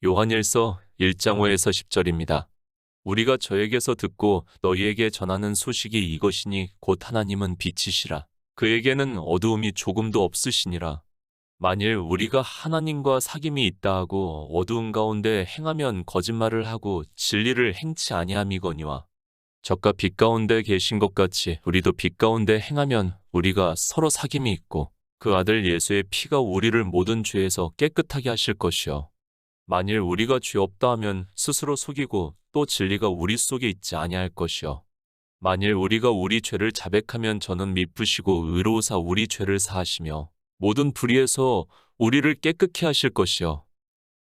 요한일서 1장 5에서 10절입니다. 우리가 저에게서 듣고 너희에게 전하는 소식이 이것이니 곧 하나님은 빛이시라. 그에게는 어두움이 조금도 없으시니라. 만일 우리가 하나님과 사귐이 있다 하고 어두운 가운데 행하면 거짓말을 하고 진리를 행치 아니함이거니와 저가 빛 가운데 계신 것 같이 우리도 빛 가운데 행하면 우리가 서로 사귐이 있고 그 아들 예수의 피가 우리를 모든 죄에서 깨끗하게 하실 것이요. 만일 우리가 죄 없다 하면 스스로 속이고 또 진리가 우리 속에 있지 아니할 것이요. 만일 우리가 우리 죄를 자백하면 저는 미쁘시고 의로우사 우리 죄를 사하시며 모든 불의에서 우리를 깨끗게 하실 것이요.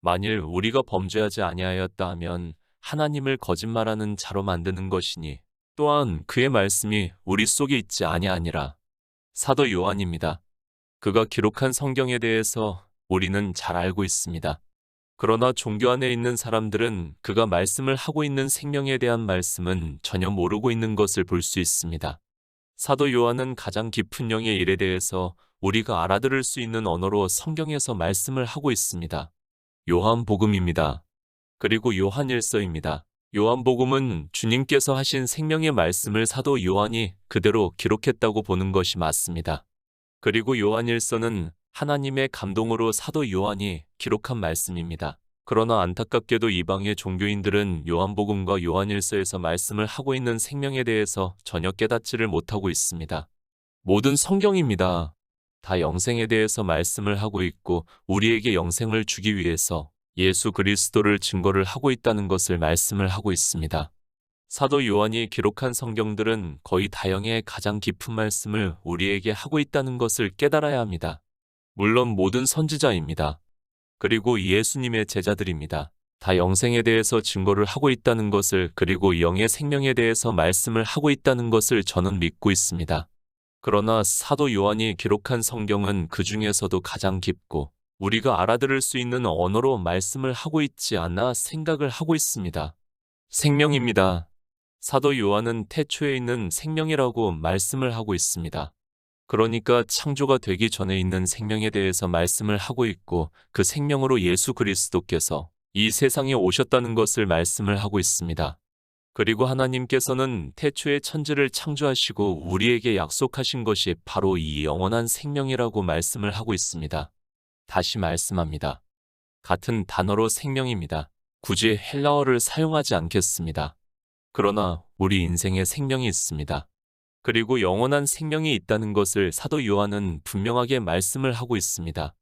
만일 우리가 범죄하지 아니하였다 하면 하나님을 거짓말하는 자로 만드는 것이니 또한 그의 말씀이 우리 속에 있지 아니하니라. 사도 요한입니다. 그가 기록한 성경에 대해서 우리는 잘 알고 있습니다. 그러나 종교 안에 있는 사람들은 그가 말씀을 하고 있는 생명에 대한 말씀은 전혀 모르고 있는 것을 볼 수 있습니다. 사도 요한은 가장 깊은 영의 일에 대해서 우리가 알아들을 수 있는 언어로 성경에서 말씀을 하고 있습니다. 요한복음입니다. 그리고 요한일서입니다. 요한복음은 주님께서 하신 생명의 말씀을 사도 요한이 그대로 기록했다고 보는 것이 맞습니다. 그리고 요한일서는 하나님의 감동으로 사도 요한이 기록한 말씀입니다. 그러나 안타깝게도 이방의 종교인들은 요한복음과 요한일서에서 말씀을 하고 있는 생명에 대해서 전혀 깨닫지를 못하고 있습니다. 모든 성경입니다. 다 영생에 대해서 말씀을 하고 있고 우리에게 영생을 주기 위해서 예수 그리스도를 증거를 하고 있다는 것을 말씀을 하고 있습니다. 사도 요한이 기록한 성경들은 거의 다영의 가장 깊은 말씀을 우리에게 하고 있다는 것을 깨달아야 합니다. 물론 모든 선지자입니다. 그리고 예수님의 제자들입니다. 다 영생에 대해서 증거를 하고 있다는 것을 그리고 영의 생명에 대해서 말씀을 하고 있다는 것을 저는 믿고 있습니다. 그러나 사도 요한이 기록한 성경은 그 중에서도 가장 깊고 우리가 알아들을 수 있는 언어로 말씀을 하고 있지 않나 생각을 하고 있습니다. 생명입니다. 사도 요한은 태초에 있는 생명이라고 말씀을 하고 있습니다. 그러니까 창조가 되기 전에 있는 생명에 대해서 말씀을 하고 있고 그 생명으로 예수 그리스도께서 이 세상에 오셨다는 것을 말씀을 하고 있습니다. 그리고 하나님께서는 태초에 천지를 창조하시고 우리에게 약속하신 것이 바로 이 영원한 생명이라고 말씀을 하고 있습니다. 다시 말씀합니다. 같은 단어로 생명입니다. 굳이 헬라어를 사용하지 않겠습니다. 그러나 우리 인생에 생명이 있습니다. 그리고 영원한 생명이 있다는 것을 사도 요한은 분명하게 말씀을 하고 있습니다.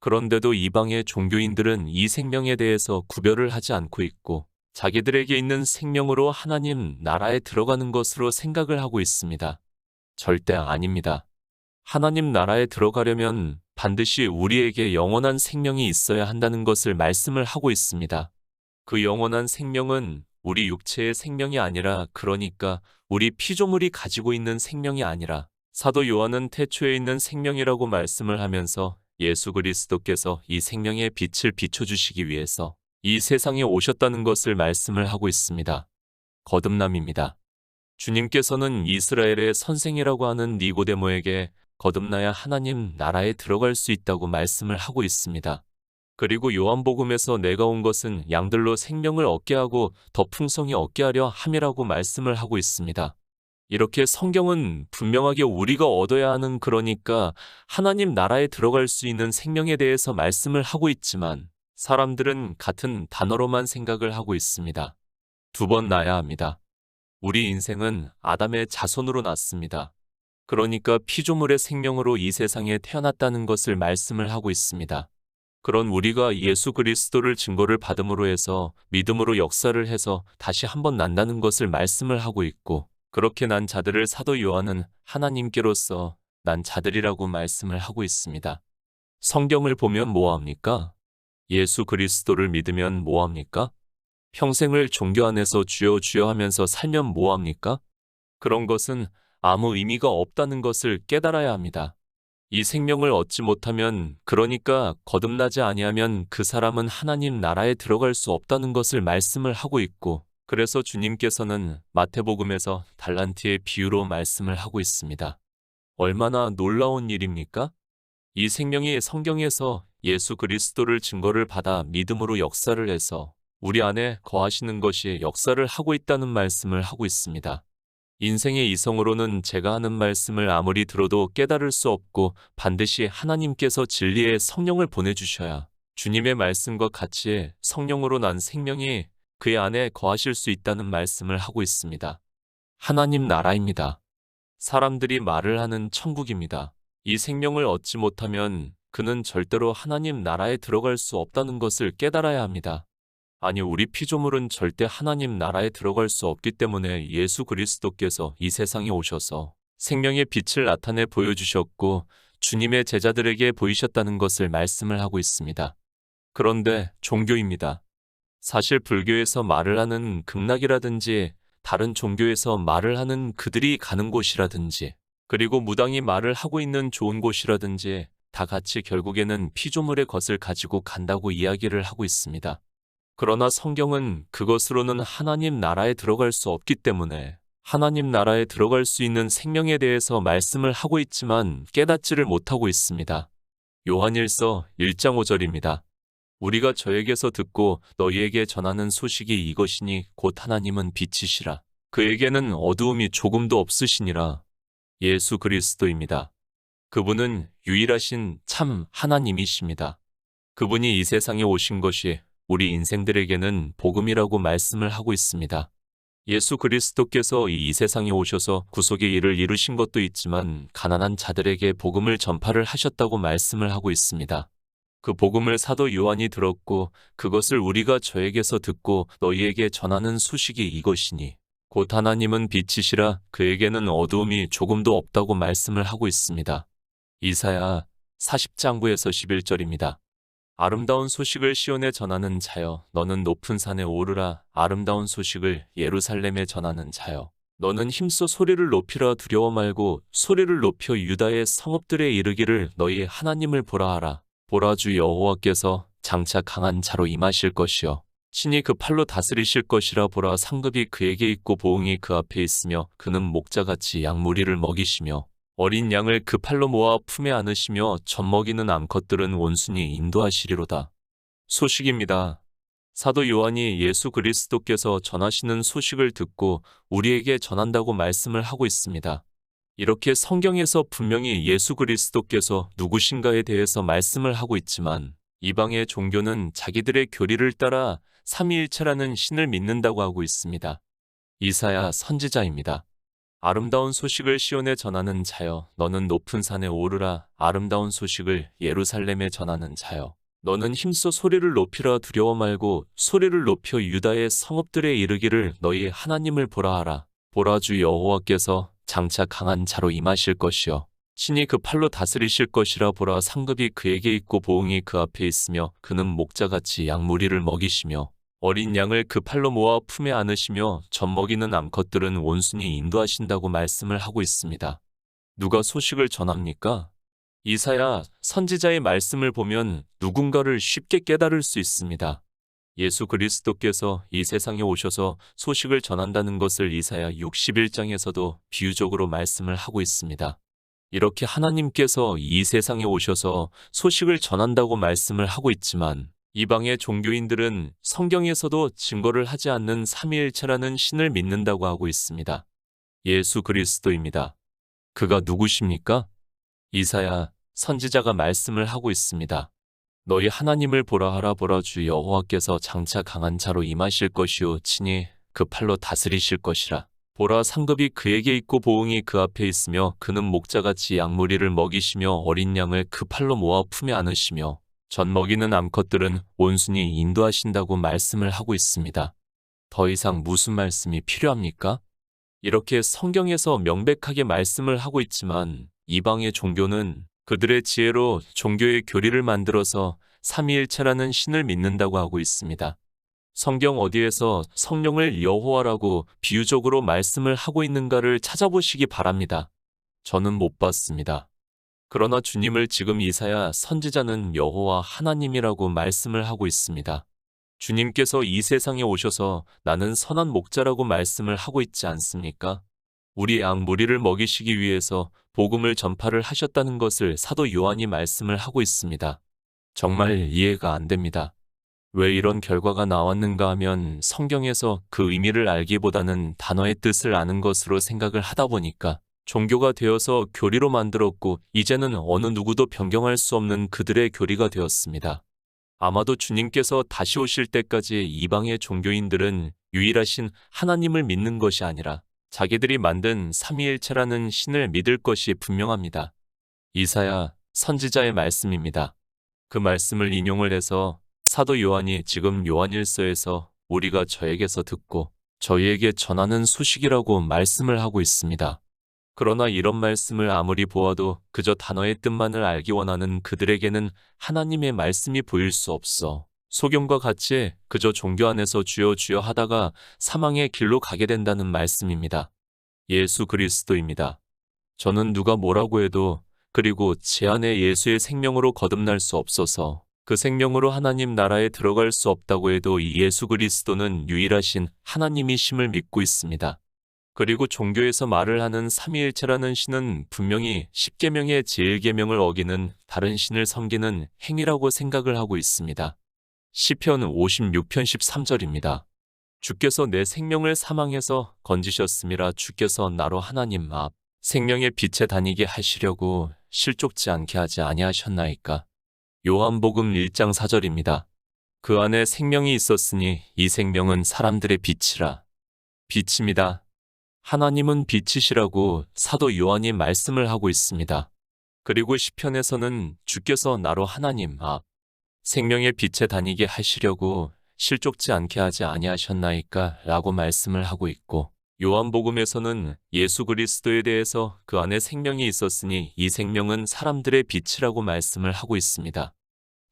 그런데도 이방의 종교인들은 이 생명에 대해서 구별을 하지 않고 있고 자기들에게 있는 생명으로 하나님 나라에 들어가는 것으로 생각을 하고 있습니다. 절대 아닙니다. 하나님 나라에 들어가려면 반드시 우리에게 영원한 생명이 있어야 한다는 것을 말씀을 하고 있습니다. 그 영원한 생명은 우리 육체의 생명이 아니라 그러니까 우리 피조물이 가지고 있는 생명이 아니라 사도 요한은 태초에 있는 생명이라고 말씀을 하면서 예수 그리스도께서 이 생명의 빛을 비춰주시기 위해서 이 세상에 오셨다는 것을 말씀을 하고 있습니다. 거듭남입니다. 주님께서는 이스라엘의 선생이라고 하는 니고데모에게 거듭나야 하나님 나라에 들어갈 수 있다고 말씀을 하고 있습니다. 그리고 요한복음에서 내가 온 것은 양들로 생명을 얻게 하고 더 풍성히 얻게 하려 함이라고 말씀을 하고 있습니다. 이렇게 성경은 분명하게 우리가 얻어야 하는 그러니까 하나님 나라에 들어갈 수 있는 생명에 대해서 말씀을 하고 있지만 사람들은 같은 단어로만 생각을 하고 있습니다. 두 번 나야 합니다. 우리 인생은 아담의 자손으로 났습니다. 그러니까 피조물의 생명으로 이 세상에 태어났다는 것을 말씀을 하고 있습니다. 그런 우리가 예수 그리스도를 증거를 받음으로 해서 믿음으로 역사를 해서 다시 한번 난다는 것을 말씀을 하고 있고 그렇게 난 자들을 사도 요한은 하나님께로서 난 자들이라고 말씀을 하고 있습니다. 성경을 보면 뭐합니까? 예수 그리스도를 믿으면 뭐합니까? 평생을 종교 안에서 주여 주여 하면서 살면 뭐합니까? 그런 것은 아무 의미가 없다는 것을 깨달아야 합니다. 이 생명을 얻지 못하면 그러니까 거듭나지 아니하면 그 사람은 하나님 나라에 들어갈 수 없다는 것을 말씀을 하고 있고 그래서 주님께서는 마태복음에서 달란트의 비유로 말씀을 하고 있습니다. 얼마나 놀라운 일입니까? 이 생명이 성경에서 예수 그리스도를 증거를 받아 믿음으로 역사를 해서 우리 안에 거하시는 것이 역사를 하고 있다는 말씀을 하고 있습니다. 인생의 이성으로는 제가 하는 말씀을 아무리 들어도 깨달을 수 없고 반드시 하나님께서 진리의 성령을 보내주셔야 주님의 말씀과 같이 성령으로 난 생명이 그의 안에 거하실 수 있다는 말씀을 하고 있습니다. 하나님 나라입니다. 사람들이 말을 하는 천국입니다. 이 생명을 얻지 못하면 그는 절대로 하나님 나라에 들어갈 수 없다는 것을 깨달아야 합니다. 아니, 우리 피조물은 절대 하나님 나라에 들어갈 수 없기 때문에 예수 그리스도께서 이 세상에 오셔서 생명의 빛을 나타내 보여주셨고 주님의 제자들에게 보이셨다는 것을 말씀을 하고 있습니다. 그런데 종교입니다. 사실 불교에서 말을 하는 극락이라든지 다른 종교에서 말을 하는 그들이 가는 곳이라든지 그리고 무당이 말을 하고 있는 좋은 곳이라든지 다 같이 결국에는 피조물의 것을 가지고 간다고 이야기를 하고 있습니다. 그러나 성경은 그것으로는 하나님 나라에 들어갈 수 없기 때문에 하나님 나라에 들어갈 수 있는 생명에 대해서 말씀을 하고 있지만 깨닫지를 못하고 있습니다. 요한일서 1장 5절입니다. 우리가 저에게서 듣고 너희에게 전하는 소식이 이것이니 곧 하나님은 빛이시라. 그에게는 어두움이 조금도 없으시니라. 예수 그리스도입니다. 그분은 유일하신 참 하나님이십니다. 그분이 이 세상에 오신 것이 우리 인생들에게는 복음이라고 말씀을 하고 있습니다. 예수 그리스도께서 이 세상에 오셔서 구속의 일을 이루신 것도 있지만 가난한 자들에게 복음을 전파를 하셨다고 말씀을 하고 있습니다. 그 복음을 사도 요한이 들었고 그것을 우리가 저에게서 듣고 너희에게 전하는 소식이 이것이니 곧 하나님은 빛이시라. 그에게는 어두움이 조금도 없다고 말씀을 하고 있습니다. 이사야 40장 9에서 11절입니다. 아름다운 소식을 시온에 전하는 자여 너는 높은 산에 오르라. 아름다운 소식을 예루살렘에 전하는 자여 너는 힘써 소리를 높이라. 두려워 말고 소리를 높여 유다의 성읍들에 이르기를 너희 하나님을 보라 하라. 보라, 주 여호와께서 장차 강한 자로 임하실 것이요 친히 그 팔로 다스리실 것이라. 보라, 상급이 그에게 있고 보응이 그 앞에 있으며 그는 목자같이 양 무리를 먹이시며 어린 양을 그 팔로 모아 품에 안으시며 젖먹이는 암컷들은 온순히 인도하시리로다. 소식입니다. 사도 요한이 예수 그리스도께서 전하시는 소식을 듣고 우리에게 전한다고 말씀을 하고 있습니다. 이렇게 성경에서 분명히 예수 그리스도께서 누구신가에 대해서 말씀을 하고 있지만 이방의 종교는 자기들의 교리를 따라 삼위일체라는 신을 믿는다고 하고 있습니다. 이사야 선지자입니다. 아름다운 소식을 시온에 전하는 자여 너는 높은 산에 오르라. 아름다운 소식을 예루살렘에 전하는 자여 너는 힘써 소리를 높이라. 두려워 말고 소리를 높여 유다의 성읍들에 이르기를 너희 하나님을 보라 하라. 보라, 주 여호와께서 장차 강한 자로 임하실 것이요 친히 그 팔로 다스리실 것이라. 보라, 상급이 그에게 있고 보응이 그 앞에 있으며 그는 목자같이 양 무리를 먹이시며 어린 양을 그 팔로 모아 품에 안으시며 젖먹이는 암컷들은 온순히 인도하신다고 말씀을 하고 있습니다. 누가 소식을 전합니까? 이사야 선지자의 말씀을 보면 누군가를 쉽게 깨달을 수 있습니다. 예수 그리스도께서 이 세상에 오셔서 소식을 전한다는 것을 이사야 61장에서도 비유적으로 말씀을 하고 있습니다. 이렇게 하나님께서 이 세상에 오셔서 소식을 전한다고 말씀을 하고 있지만 이방의 종교인들은 성경에서도 증거를 하지 않는 삼위일체라는 신을 믿는다고 하고 있습니다. 예수 그리스도입니다. 그가 누구십니까? 이사야 선지자가 말씀을 하고 있습니다. 너희 하나님을 보라 하라. 보라, 주 여호와께서 장차 강한 자로 임하실 것이요 친히 그 팔로 다스리실 것이라. 보라, 상급이 그에게 있고 보응이 그 앞에 있으며 그는 목자같이 양 무리를 먹이시며 어린 양을 그 팔로 모아 품에 안으시며 젖먹이는 암컷들은 온순히 인도하신다고 말씀을 하고 있습니다. 더 이상 무슨 말씀이 필요합니까? 이렇게 성경에서 명백하게 말씀을 하고 있지만 이방의 종교는 그들의 지혜로 종교의 교리를 만들어서 삼위일체라는 신을 믿는다고 하고 있습니다. 성경 어디에서 성령을 여호와라고 비유적으로 말씀을 하고 있는가를 찾아보시기 바랍니다. 저는 못 봤습니다. 그러나 주님을 지금 이사야 선지자는 여호와 하나님이라고 말씀을 하고 있습니다. 주님께서 이 세상에 오셔서 나는 선한 목자라고 말씀을 하고 있지 않습니까? 우리 양 무리를 먹이시기 위해서 복음을 전파를 하셨다는 것을 사도 요한이 말씀을 하고 있습니다. 정말 이해가 안 됩니다. 왜 이런 결과가 나왔는가 하면 성경에서 그 의미를 알기보다는 단어의 뜻을 아는 것으로 생각을 하다 보니까 종교가 되어서 교리로 만들었고 이제는 어느 누구도 변경할 수 없는 그들의 교리가 되었습니다. 아마도 주님께서 다시 오실 때까지 이방의 종교인들은 유일하신 하나님을 믿는 것이 아니라 자기들이 만든 삼위일체라는 신을 믿을 것이 분명합니다. 이사야 선지자의 말씀입니다. 그 말씀을 인용을 해서 사도 요한이 지금 요한일서에서 우리가 저에게서 듣고 저희에게 전하는 소식이라고 말씀을 하고 있습니다. 그러나 이런 말씀을 아무리 보아도 그저 단어의 뜻만을 알기 원하는 그들에게는 하나님의 말씀이 보일 수 없어 소경과 같이 그저 종교 안에서 주여 주여 하다가 사망의 길로 가게 된다는 말씀입니다. 예수 그리스도입니다. 저는 누가 뭐라고 해도 그리고 제 안에 예수의 생명으로 거듭날 수 없어서 그 생명으로 하나님 나라에 들어갈 수 없다고 해도 이 예수 그리스도는 유일하신 하나님이심을 믿고 있습니다. 그리고 종교에서 말을 하는 삼위일체라는 신은 분명히 십계명의 제1계명을 어기는 다른 신을 섬기는 행위라고 생각을 하고 있습니다. 시편 56편 13절입니다. 주께서 내 생명을 사망해서 건지셨음이라 주께서 나로 하나님 앞 생명의 빛에 다니게 하시려고 실족지 않게 하지 아니하셨나이까. 요한복음 1장 4절입니다. 그 안에 생명이 있었으니 이 생명은 사람들의 빛이라. 빛입니다. 하나님은 빛이시라고 사도 요한이 말씀을 하고 있습니다. 그리고 시편에서는 주께서 나로 하나님 앞 생명의 빛에 다니게 하시려고 실족지 않게 하지 아니하셨나이까 라고 말씀을 하고 있고 요한복음에서는 예수 그리스도에 대해서 그 안에 생명이 있었으니 이 생명은 사람들의 빛이라고 말씀을 하고 있습니다.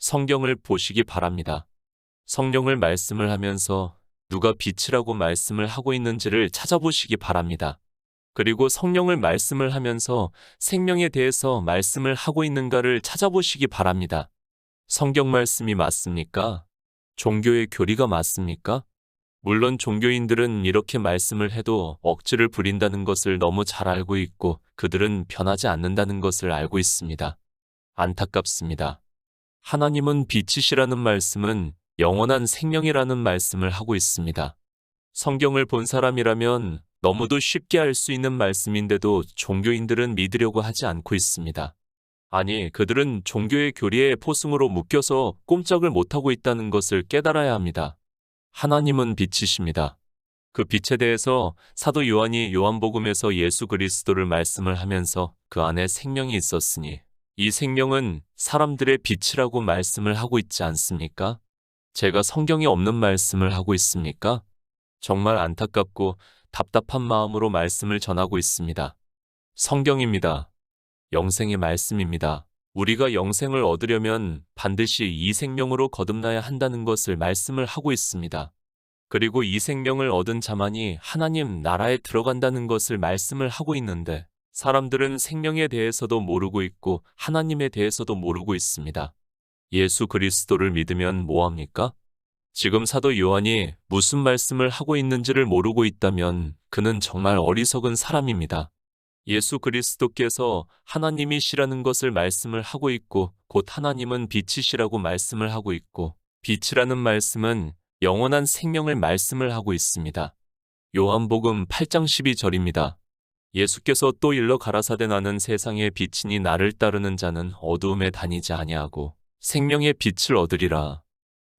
성경을 보시기 바랍니다. 성경을 말씀을 하면서 누가 빛이라고 말씀을 하고 있는지를 찾아보시기 바랍니다. 그리고 성령을 말씀을 하면서 생명에 대해서 말씀을 하고 있는가를 찾아보시기 바랍니다. 성경 말씀이 맞습니까? 종교의 교리가 맞습니까? 물론 종교인들은 이렇게 말씀을 해도 억지를 부린다는 것을 너무 잘 알고 있고 그들은 변하지 않는다는 것을 알고 있습니다. 안타깝습니다. 하나님은 빛이시라는 말씀은 영원한 생명이라는 말씀을 하고 있습니다. 성경을 본 사람이라면 너무도 쉽게 알 수 있는 말씀인데도 종교인들은 믿으려고 하지 않고 있습니다. 아니, 그들은 종교의 교리에 포승으로 묶여서 꼼짝을 못하고 있다는 것을 깨달아야 합니다. 하나님은 빛이십니다. 그 빛에 대해서 사도 요한이 요한복음에서 예수 그리스도를 말씀을 하면서 그 안에 생명이 있었으니 이 생명은 사람들의 빛이라고 말씀을 하고 있지 않습니까? 제가 성경에 없는 말씀을 하고 있습니까? 정말 안타깝고 답답한 마음으로 말씀을 전하고 있습니다. 성경입니다. 영생의 말씀입니다. 우리가 영생을 얻으려면 반드시 이 생명으로 거듭나야 한다는 것을 말씀을 하고 있습니다. 그리고 이 생명을 얻은 자만이 하나님 나라에 들어간다는 것을 말씀을 하고 있는데 사람들은 생명에 대해서도 모르고 있고 하나님에 대해서도 모르고 있습니다. 예수 그리스도를 믿으면 뭐합니까? 지금 사도 요한이 무슨 말씀을 하고 있는지를 모르고 있다면 그는 정말 어리석은 사람입니다. 예수 그리스도께서 하나님이시라는 것을 말씀을 하고 있고 곧 하나님은 빛이시라고 말씀을 하고 있고 빛이라는 말씀은 영원한 생명을 말씀을 하고 있습니다. 요한복음 8장 12절입니다. 예수께서 또 일러 가라사대 나는 세상의 빛이니 나를 따르는 자는 어두움에 다니지 아니하고 생명의 빛을 얻으리라.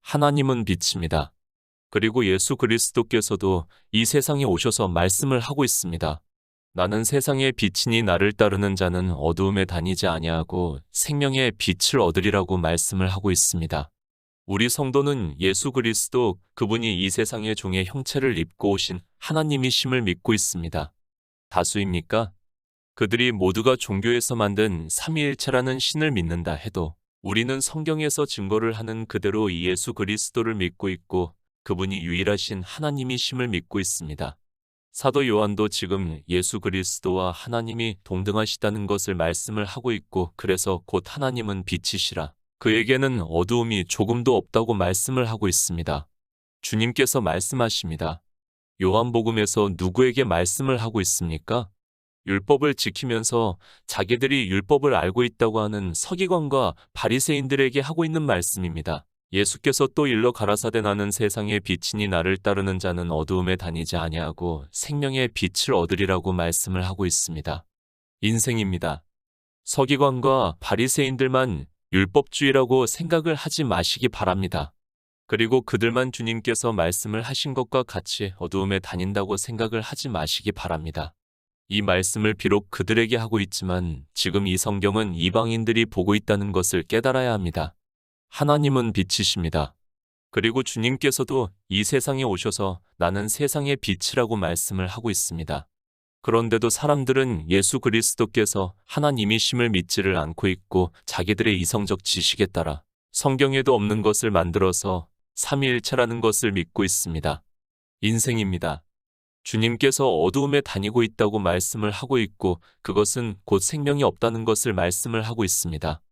하나님은 빛입니다. 그리고 예수 그리스도께서도 이 세상에 오셔서 말씀을 하고 있습니다. 나는 세상의 빛이니 나를 따르는 자는 어두움에 다니지 아니하고 생명의 빛을 얻으리라고 말씀을 하고 있습니다. 우리 성도는 예수 그리스도 그분이 이 세상의 종의 형체를 입고 오신 하나님이심을 믿고 있습니다. 다수입니까? 그들이 모두가 종교에서 만든 삼위일체라는 신을 믿는다 해도 우리는 성경에서 증거를 하는 그대로 이 예수 그리스도를 믿고 있고 그분이 유일하신 하나님이심을 믿고 있습니다. 사도 요한도 지금 예수 그리스도와 하나님이 동등하시다는 것을 말씀을 하고 있고 그래서 곧 하나님은 빛이시라. 그에게는 어두움이 조금도 없다고 말씀을 하고 있습니다. 주님께서 말씀하십니다. 요한복음에서 누구에게 말씀을 하고 있습니까? 율법을 지키면서 자기들이 율법을 알고 있다고 하는 서기관과 바리새인들에게 하고 있는 말씀입니다. 예수께서 또 일러 가라사대 나는 세상의 빛이니 나를 따르는 자는 어두움에 다니지 아니하고 생명의 빛을 얻으리라고 말씀을 하고 있습니다. 인생입니다. 서기관과 바리새인들만 율법주의라고 생각을 하지 마시기 바랍니다. 그리고 그들만 주님께서 말씀을 하신 것과 같이 어두움에 다닌다고 생각을 하지 마시기 바랍니다. 이 말씀을 비록 그들에게 하고 있지만 지금 이 성경은 이방인들이 보고 있다는 것을 깨달아야 합니다. 하나님은 빛이십니다. 그리고 주님께서도 이 세상에 오셔서 나는 세상의 빛이라고 말씀을 하고 있습니다. 그런데도 사람들은 예수 그리스도께서 하나님이심을 믿지를 않고 있고 자기들의 이성적 지식에 따라 성경에도 없는 것을 만들어서 삼위일체라는 것을 믿고 있습니다. 인생입니다. 주님께서 어두움에 다니고 있다고 말씀을 하고 있고 그것은 곧 생명이 없다는 것을 말씀을 하고 있습니다.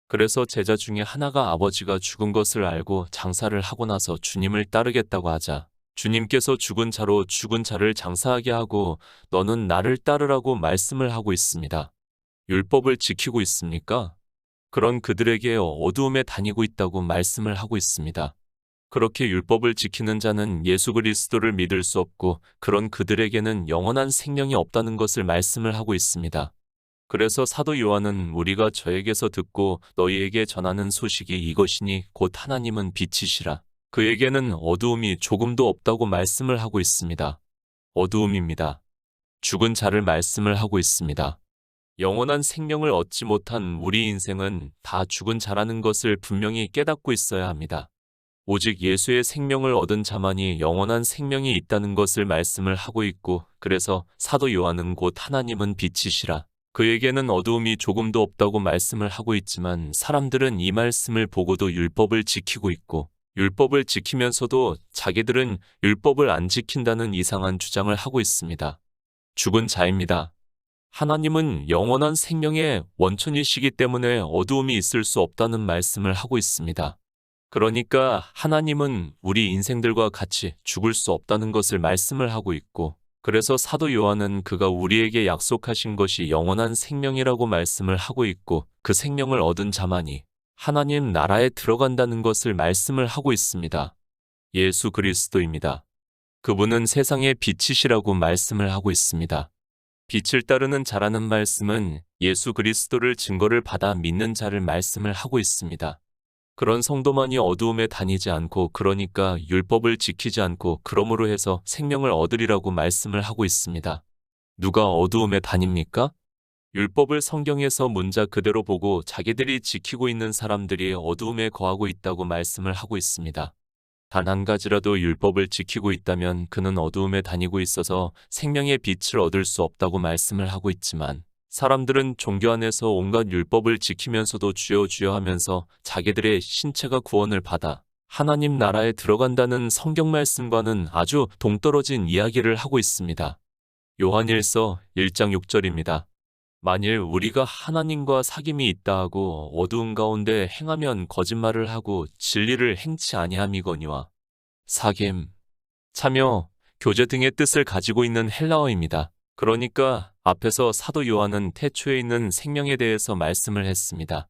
그래서 제자 중에 하나가 아버지가 죽은 것을 알고 장사를 하고 나서 주님을 따르겠다고 하자 주님께서 죽은 자로 죽은 자를 장사하게 하고 너는 나를 따르라고 말씀을 하고 있습니다. 율법을 지키고 있습니까? 그런 그들에게 어두움에 다니고 있다고 말씀을 하고 있습니다. 그렇게 율법을 지키는 자는 예수 그리스도를 믿을 수 없고 그런 그들에게는 영원한 생명이 없다는 것을 말씀을 하고 있습니다. 그래서 사도 요한은 우리가 저에게서 듣고 너희에게 전하는 소식이 이것이니 곧 하나님은 빛이시라. 그에게는 어두움이 조금도 없다고 말씀을 하고 있습니다. 어두움입니다. 죽은 자를 말씀을 하고 있습니다. 영원한 생명을 얻지 못한 우리 인생은 다 죽은 자라는 것을 분명히 깨닫고 있어야 합니다. 오직 예수의 생명을 얻은 자만이 영원한 생명이 있다는 것을 말씀을 하고 있고 그래서 사도 요한은 곧 하나님은 빛이시라. 그에게는 어두움이 조금도 없다고 말씀을 하고 있지만 사람들은 이 말씀을 보고도 율법을 지키고 있고 율법을 지키면서도 자기들은 율법을 안 지킨다는 이상한 주장을 하고 있습니다. 죽은 자입니다. 하나님은 영원한 생명의 원천이시기 때문에 어두움이 있을 수 없다는 말씀을 하고 있습니다. 그러니까 하나님은 우리 인생들과 같이 죽을 수 없다는 것을 말씀을 하고 있고 그래서 사도 요한은 그가 우리에게 약속하신 것이 영원한 생명이라고 말씀을 하고 있고 그 생명을 얻은 자만이 하나님 나라에 들어간다는 것을 말씀을 하고 있습니다. 예수 그리스도입니다. 그분은 세상의 빛이시라고 말씀을 하고 있습니다. 빛을 따르는 자라는 말씀은 예수 그리스도를 증거를 받아 믿는 자를 말씀을 하고 있습니다. 그런 성도만이 어두움에 다니지 않고 그러니까 율법을 지키지 않고 그러므로 해서 생명을 얻으리라고 말씀을 하고 있습니다. 누가 어두움에 다닙니까? 율법을 성경에서 문자 그대로 보고 자기들이 지키고 있는 사람들이 어두움에 거하고 있다고 말씀을 하고 있습니다. 단 한 가지라도 율법을 지키고 있다면 그는 어두움에 다니고 있어서 생명의 빛을 얻을 수 없다고 말씀을 하고 있지만 사람들은 종교 안에서 온갖 율법을 지키면서도 주여 주여 하면서 자기들의 신체가 구원을 받아 하나님 나라에 들어간다는 성경 말씀과는 아주 동떨어진 이야기를 하고 있습니다. 요한일서 1장 6절입니다. 만일 우리가 하나님과 사귐이 있다 하고 어두운 가운데 행하면 거짓말을 하고 진리를 행치 아니함이거니와 사귐, 참여, 교제 등의 뜻을 가지고 있는 헬라어입니다. 그러니까 앞에서 사도 요한은 태초에 있는 생명에 대해서 말씀을 했습니다.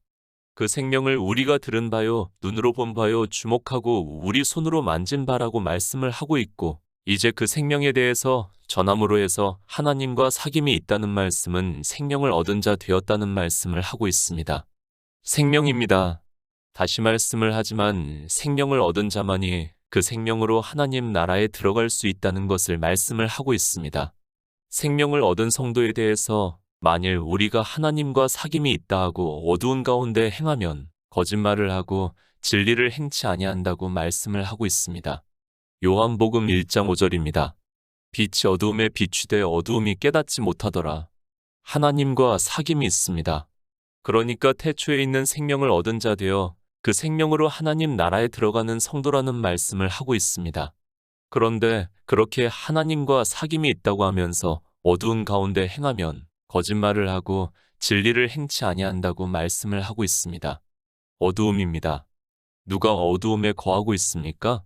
그 생명을 우리가 들은 바요, 눈으로 본 바요, 주목하고 우리 손으로 만진 바라고 말씀을 하고 있고 이제 그 생명에 대해서 전함으로 해서 하나님과 사귐이 있다는 말씀은 생명을 얻은 자 되었다는 말씀을 하고 있습니다. 생명입니다. 다시 말씀을 하지만 생명을 얻은 자만이 그 생명으로 하나님 나라에 들어갈 수 있다는 것을 말씀을 하고 있습니다. 생명을 얻은 성도에 대해서 만일 우리가 하나님과 사귐이 있다 하고 어두운 가운데 행하면 거짓말을 하고 진리를 행치 아니한다고 말씀을 하고 있습니다. 요한복음 1장 5절입니다. 빛이 어두움에 비추되 어두움이 깨닫지 못하더라. 하나님과 사귐이 있습니다. 그러니까 태초에 있는 생명을 얻은 자 되어 그 생명으로 하나님 나라에 들어가는 성도라는 말씀을 하고 있습니다. 그런데 그렇게 하나님과 사귐이 있다고 하면서 어두운 가운데 행하면 거짓말을 하고 진리를 행치 아니한다고 말씀을 하고 있습니다. 어두움입니다. 누가 어두움에 거하고 있습니까?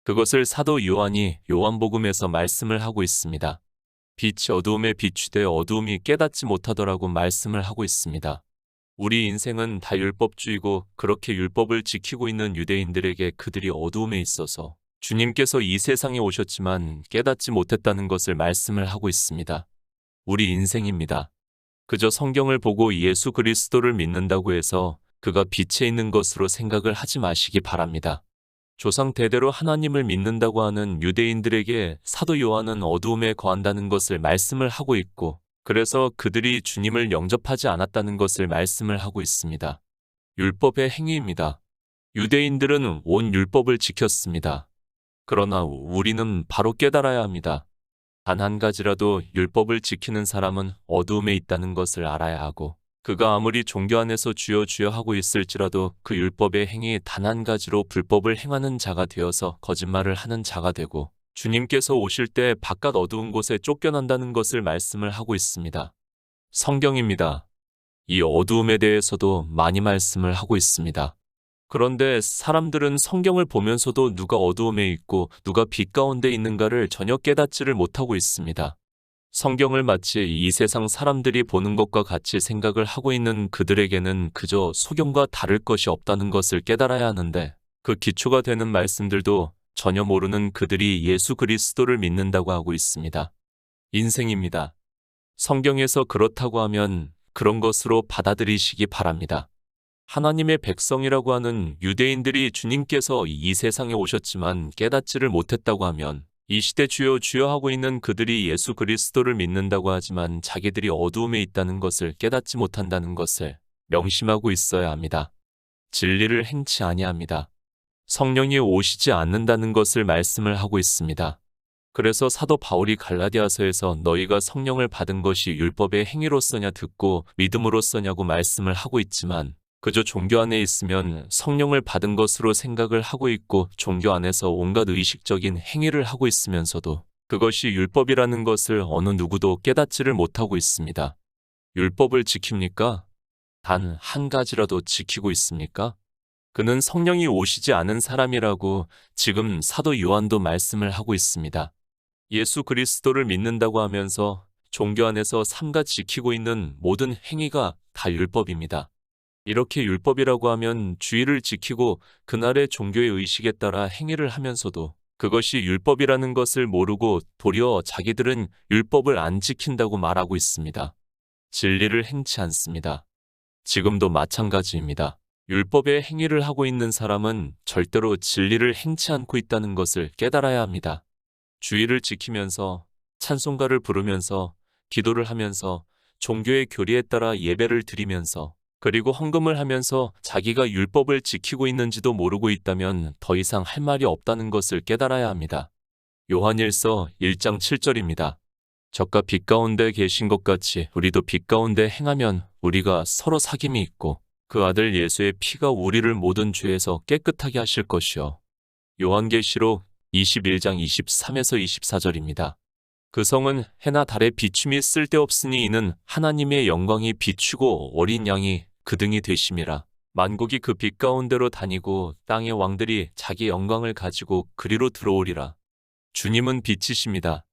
그것을 사도 요한이 요한복음에서 말씀을 하고 있습니다. 빛이 어두움에 비추되 어두움이 깨닫지 못하더라고 말씀을 하고 있습니다. 우리 인생은 다 율법주의고 그렇게 율법을 지키고 있는 유대인들에게 그들이 어두움에 있어서 주님께서 이 세상에 오셨지만 깨닫지 못했다는 것을 말씀을 하고 있습니다. 우리 인생입니다. 그저 성경을 보고 예수 그리스도를 믿는다고 해서 그가 빛에 있는 것으로 생각을 하지 마시기 바랍니다. 조상 대대로 하나님을 믿는다고 하는 유대인들에게 사도 요한은 어두움에 거한다는 것을 말씀을 하고 있고, 그래서 그들이 주님을 영접하지 않았다는 것을 말씀을 하고 있습니다. 율법의 행위입니다. 유대인들은 온 율법을 지켰습니다. 그러나 우리는 바로 깨달아야 합니다. 단 한 가지라도 율법을 지키는 사람은 어두움에 있다는 것을 알아야 하고, 그가 아무리 종교 안에서 주여 주여 하고 있을지라도 그 율법의 행위 단 한 가지로 불법을 행하는 자가 되어서 거짓말을 하는 자가 되고, 주님께서 오실 때 바깥 어두운 곳에 쫓겨난다는 것을 말씀을 하고 있습니다. 성경입니다. 이 어두움에 대해서도 많이 말씀을 하고 있습니다. 그런데 사람들은 성경을 보면서도 누가 어두움에 있고 누가 빛 가운데 있는가를 전혀 깨닫지를 못하고 있습니다. 성경을 마치 이 세상 사람들이 보는 것과 같이 생각을 하고 있는 그들에게는 그저 소경과 다를 것이 없다는 것을 깨달아야 하는데, 그 기초가 되는 말씀들도 전혀 모르는 그들이 예수 그리스도를 믿는다고 하고 있습니다. 인생입니다. 성경에서 그렇다고 하면 그런 것으로 받아들이시기 바랍니다. 하나님의 백성이라고 하는 유대인들이 주님께서 이 세상에 오셨지만 깨닫지를 못했다고 하면, 이 시대 주여 주여 하고 있는 그들이 예수 그리스도를 믿는다고 하지만 자기들이 어두움에 있다는 것을 깨닫지 못한다는 것을 명심하고 있어야 합니다. 진리를 행치 아니합니다. 성령이 오시지 않는다는 것을 말씀을 하고 있습니다. 그래서 사도 바울이 갈라디아서에서 너희가 성령을 받은 것이 율법의 행위로서냐 듣고 믿음으로서냐고 말씀을 하고 있지만, 그저 종교 안에 있으면 성령을 받은 것으로 생각을 하고 있고 종교 안에서 온갖 의식적인 행위를 하고 있으면서도 그것이 율법이라는 것을 어느 누구도 깨닫지를 못하고 있습니다. 율법을 지킵니까? 단 한 가지라도 지키고 있습니까? 그는 성령이 오시지 않은 사람이라고 지금 사도 요한도 말씀을 하고 있습니다. 예수 그리스도를 믿는다고 하면서 종교 안에서 삼가 지키고 있는 모든 행위가 다 율법입니다. 이렇게 율법이라고 하면 주의를 지키고 그날의 종교의 의식에 따라 행위를 하면서도 그것이 율법이라는 것을 모르고 도리어 자기들은 율법을 안 지킨다고 말하고 있습니다. 진리를 행치 않습니다. 지금도 마찬가지입니다. 율법의 행위를 하고 있는 사람은 절대로 진리를 행치 않고 있다는 것을 깨달아야 합니다. 주의를 지키면서 찬송가를 부르면서 기도를 하면서 종교의 교리에 따라 예배를 드리면서 그리고 헌금을 하면서 자기가 율법을 지키고 있는지도 모르고 있다면 더 이상 할 말이 없다는 것을 깨달아야 합니다. 요한일서 1장 7절입니다. 적과 빛 가운데 계신 것 같이 우리도 빛 가운데 행하면 우리가 서로 사귐이 있고 그 아들 예수의 피가 우리를 모든 죄에서 깨끗하게 하실 것이요. 요한계시록 21장 23에서 24절입니다. 그 성은 해나 달의 비춤이 쓸데없으니 이는 하나님의 영광이 비추고 어린 양이 그 등이 되심이라. 만국이 그 빛 가운데로 다니고 땅의 왕들이 자기 영광을 가지고 그리로 들어오리라. 주님은 빛이십니다.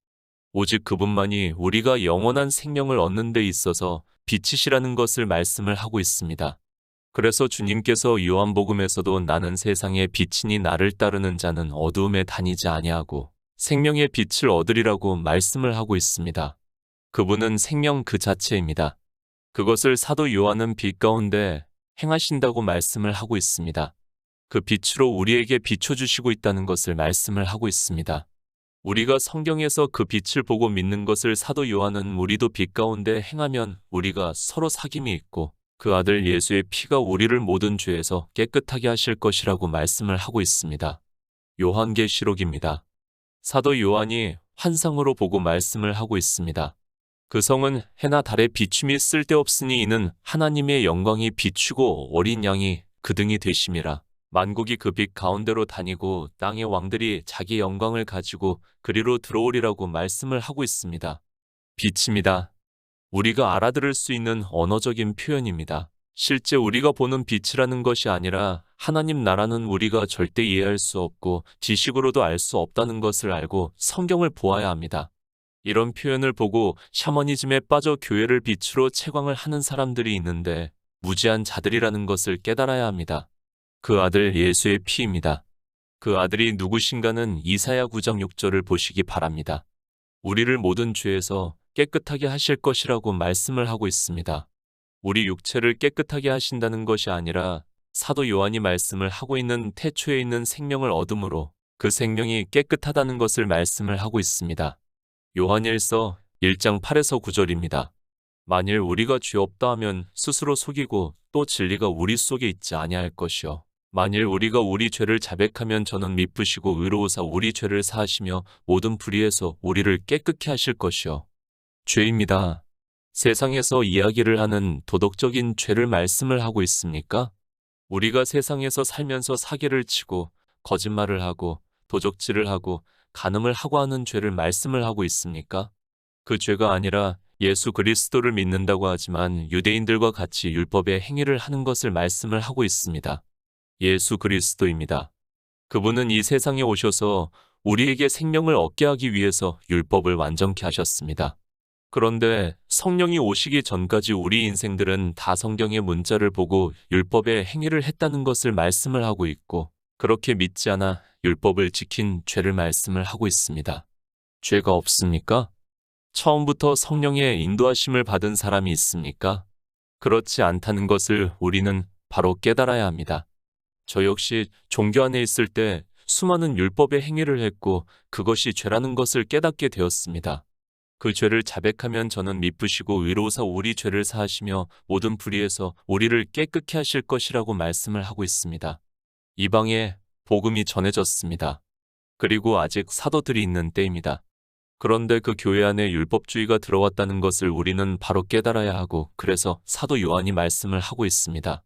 오직 그분만이 우리가 영원한 생명을 얻는 데 있어서 빛이시라는 것을 말씀을 하고 있습니다. 그래서 주님께서 요한복음에서도 나는 세상의 빛이니 나를 따르는 자는 어두움에 다니지 아니하고 생명의 빛을 얻으리라고 말씀을 하고 있습니다. 그분은 생명 그 자체입니다. 그것을 사도 요한은 빛 가운데 행하신다고 말씀을 하고 있습니다. 그 빛으로 우리에게 비춰주시고 있다는 것을 말씀을 하고 있습니다. 우리가 성경에서 그 빛을 보고 믿는 것을 사도 요한은 우리도 빛 가운데 행하면 우리가 서로 사귐이 있고 그 아들 예수의 피가 우리를 모든 죄에서 깨끗하게 하실 것이라고 말씀을 하고 있습니다. 요한계시록입니다. 사도 요한이 환상으로 보고 말씀을 하고 있습니다. 그 성은 해나 달의 비춤이 쓸데없으니 이는 하나님의 영광이 비추고 어린 양이 그 등이 되심이라. 만국이 그 빛 가운데로 다니고 땅의 왕들이 자기 영광을 가지고 그리로 들어오리라고 말씀을 하고 있습니다. 빛입니다. 우리가 알아들을 수 있는 언어적인 표현입니다. 실제 우리가 보는 빛이라는 것이 아니라 하나님 나라는 우리가 절대 이해할 수 없고 지식으로도 알 수 없다는 것을 알고 성경을 보아야 합니다. 이런 표현을 보고 샤머니즘에 빠져 교회를 빛으로 채광을 하는 사람들이 있는데 무지한 자들이라는 것을 깨달아야 합니다. 그 아들 예수의 피입니다. 그 아들이 누구신가는 이사야 9장 6절을 보시기 바랍니다. 우리를 모든 죄에서 깨끗하게 하실 것이라고 말씀을 하고 있습니다. 우리 육체를 깨끗하게 하신다는 것이 아니라 사도 요한이 말씀을 하고 있는 태초에 있는 생명을 얻음으로 그 생명이 깨끗하다는 것을 말씀을 하고 있습니다. 요한일서 1장 8에서 9절입니다. 만일 우리가 죄 없다 하면 스스로 속이고 또 진리가 우리 속에 있지 아니할 것이요. 만일 우리가 우리 죄를 자백하면 저는 미쁘시고 의로우사 우리 죄를 사하시며 모든 불의에서 우리를 깨끗게 하실 것이요. 죄입니다. 세상에서 이야기를 하는 도덕적인 죄를 말씀을 하고 있습니까? 우리가 세상에서 살면서 사기를 치고 거짓말을 하고 도적질을 하고 간음을 하고 하는 죄를 말씀을 하고 있습니까? 그 죄가 아니라 예수 그리스도를 믿는다고 하지만 유대인들과 같이 율법의 행위를 하는 것을 말씀을 하고 있습니다. 예수 그리스도입니다. 그분은 이 세상에 오셔서 우리에게 생명을 얻게 하기 위해서 율법을 완전케 하셨습니다. 그런데 성령이 오시기 전까지 우리 인생들은 다 성경의 문자를 보고 율법의 행위를 했다는 것을 말씀을 하고 있고 그렇게 믿지 않아 율법을 지킨 죄를 말씀을 하고 있습니다. 죄가 없습니까? 처음부터 성령의 인도하심을 받은 사람이 있습니까? 그렇지 않다는 것을 우리는 바로 깨달아야 합니다. 저 역시 종교 안에 있을 때 수많은 율법의 행위를 했고 그것이 죄라는 것을 깨닫게 되었습니다. 그 죄를 자백하면 저는 미쁘시고 의로우사 우리 죄를 사하시며 모든 불의에서 우리를 깨끗게 하실 것이라고 말씀을 하고 있습니다. 이방에 복음이 전해졌습니다. 그리고 아직 사도들이 있는 때입니다. 그런데 그 교회 안에 율법주의가 들어왔다는 것을 우리는 바로 깨달아야 하고 그래서 사도 요한이 말씀을 하고 있습니다.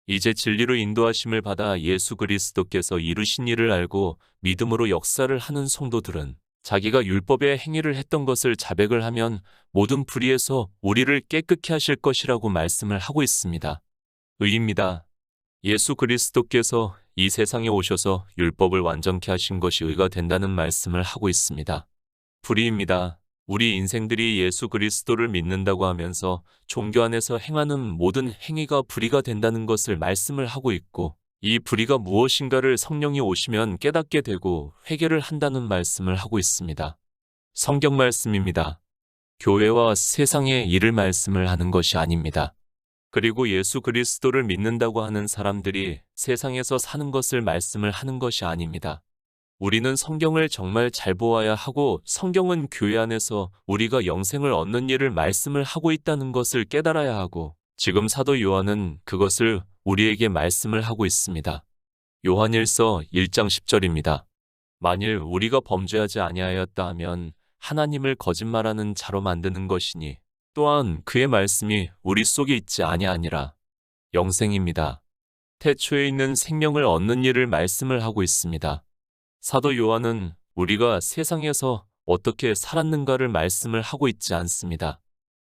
이제 진리로 인도하심을 받아 예수 그리스도께서 이루신 일을 알고 믿음으로 역사를 하는 성도들은 자기가 율법의 행위를 했던 것을 자백을 하면 모든 불의에서 우리를 깨끗게 하실 것이라고 말씀을 하고 있습니다. 의입니다. 예수 그리스도께서 이 세상에 오셔서 율법을 완전케 하신 것이 의가 된다는 말씀을 하고 있습니다. 불의입니다. 우리 인생들이 예수 그리스도를 믿는다고 하면서 종교 안에서 행하는 모든 행위가 불의가 된다는 것을 말씀을 하고 있고 이 불의가 무엇인가를 성령이 오시면 깨닫게 되고 회개를 한다는 말씀을 하고 있습니다. 성경 말씀입니다. 교회와 세상의 일을 말씀을 하는 것이 아닙니다. 그리고 예수 그리스도를 믿는다고 하는 사람들이 세상에서 사는 것을 말씀을 하는 것이 아닙니다. 우리는 성경을 정말 잘 보아야 하고 성경은 교회 안에서 우리가 영생을 얻는 일을 말씀을 하고 있다는 것을 깨달아야 하고 지금 사도 요한은 그것을 우리에게 말씀을 하고 있습니다. 요한일서 1장 10절입니다. 만일 우리가 범죄하지 아니하였다 하면 하나님을 거짓말하는 자로 만드는 것이니 또한 그의 말씀이 우리 속에 있지 아니하니라. 영생입니다. 태초에 있는 생명을 얻는 일을 말씀을 하고 있습니다. 사도 요한은 우리가 세상에서 어떻게 살았는가를 말씀을 하고 있지 않습니다.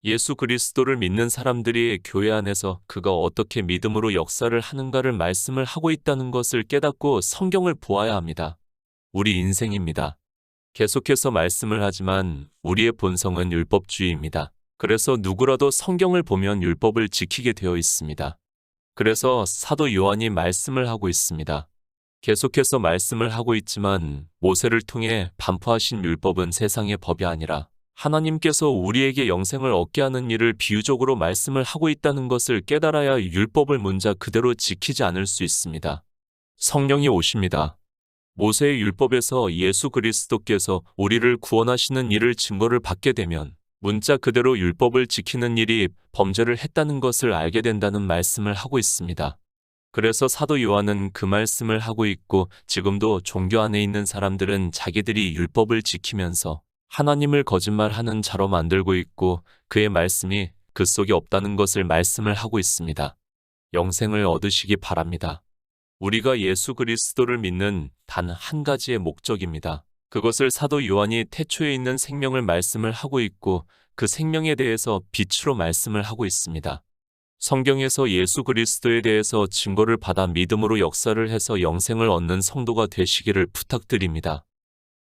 예수 그리스도를 믿는 사람들이 교회 안에서 그가 어떻게 믿음으로 역사를 하는가를 말씀을 하고 있다는 것을 깨닫고 성경을 보아야 합니다. 우리 인생입니다. 계속해서 말씀을 하지만 우리의 본성은 율법주의입니다. 그래서 누구라도 성경을 보면 율법을 지키게 되어 있습니다. 그래서 사도 요한이 말씀을 하고 있습니다. 계속해서 말씀을 하고 있지만 모세를 통해 반포하신 율법은 세상의 법이 아니라 하나님께서 우리에게 영생을 얻게 하는 일을 비유적으로 말씀을 하고 있다는 것을 깨달아야 율법을 문자 그대로 지키지 않을 수 있습니다. 성령이 오십니다. 모세의 율법에서 예수 그리스도께서 우리를 구원하시는 일을 증거를 받게 되면 문자 그대로 율법을 지키는 일이 범죄를 했다는 것을 알게 된다는 말씀을 하고 있습니다. 그래서 사도 요한은 그 말씀을 하고 있고 지금도 종교 안에 있는 사람들은 자기들이 율법을 지키면서 하나님을 거짓말하는 자로 만들고 있고 그의 말씀이 그 속에 없다는 것을 말씀을 하고 있습니다. 영생을 얻으시기 바랍니다. 우리가 예수 그리스도를 믿는 단 한 가지의 목적입니다. 그것을 사도 요한이 태초에 있는 생명을 말씀을 하고 있고 그 생명에 대해서 빛으로 말씀을 하고 있습니다. 성경에서 예수 그리스도에 대해서 증거를 받아 믿음으로 역사를 해서 영생을 얻는 성도가 되시기를 부탁드립니다.